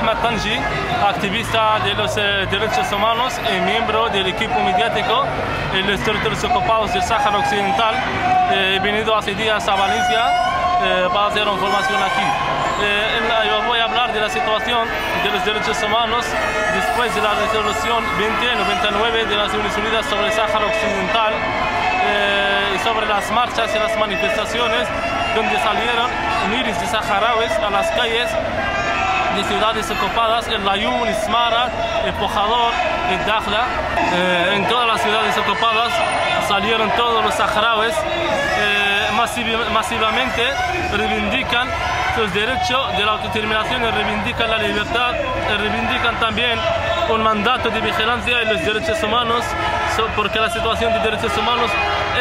Ahmed Tanji, activista de los derechos humanos y miembro del equipo mediático en los territorios ocupados del Sáhara Occidental. He venido hace días a Valencia para hacer una formación aquí. Yo voy a hablar de la situación de los derechos humanos después de la resolución 2099 de las Naciones Unidas sobre el Sáhara Occidental y sobre las marchas y las manifestaciones donde salieron miles de saharauis a las calles de ciudades ocupadas, en Layún, Ismara, el Pojador, el Dakhla. En todas las ciudades ocupadas salieron todos los saharauis, masivamente reivindican sus derechos de la autodeterminación, reivindican la libertad, reivindican también un mandato de vigilancia en los derechos humanos, porque la situación de derechos humanos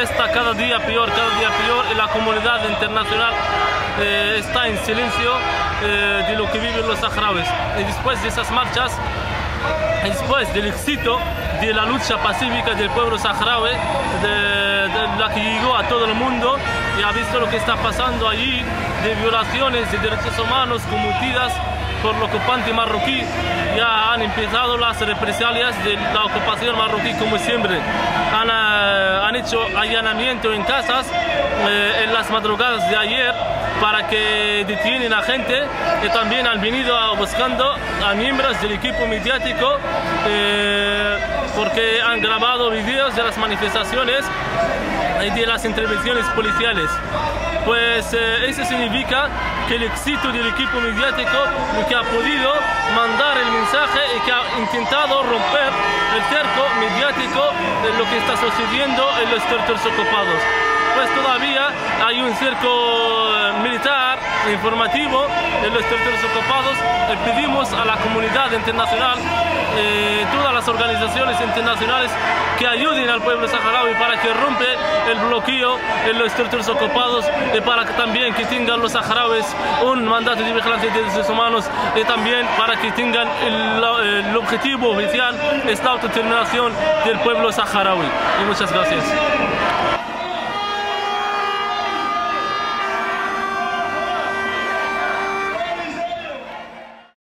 está cada día peor, y la comunidad internacional está en silencio de lo que viven los saharauis. Y después de esas marchas, después del éxito de la lucha pacífica del pueblo saharaui, de la que llegó a todo el mundo y ha visto lo que está pasando allí, de violaciones de derechos humanos cometidas por el ocupante marroquí, ya han empezado las represalias de la ocupación marroquí como siempre. Han hecho allanamiento en casas en las madrugadas de ayer para que detienen a gente, y también han venido buscando a miembros del equipo mediático porque han grabado vídeos de las manifestaciones y de las intervenciones policiales. Pues eso significa que el éxito del equipo mediático, que ha podido mandar el mensaje y que ha intentado romper el cerco mediático de lo que está sucediendo en los territorios ocupados. Pues todavía hay un cerco militar informativo en los territorios ocupados. Pedimos a la comunidad internacional, todas las organizaciones internacionales, que ayuden al pueblo saharaui para que rompa el bloqueo en los territorios ocupados y para que también que tengan los saharauis un mandato de vigilancia de derechos humanos, y también para que tengan el objetivo oficial, esta autodeterminación del pueblo saharaui. Y muchas gracias.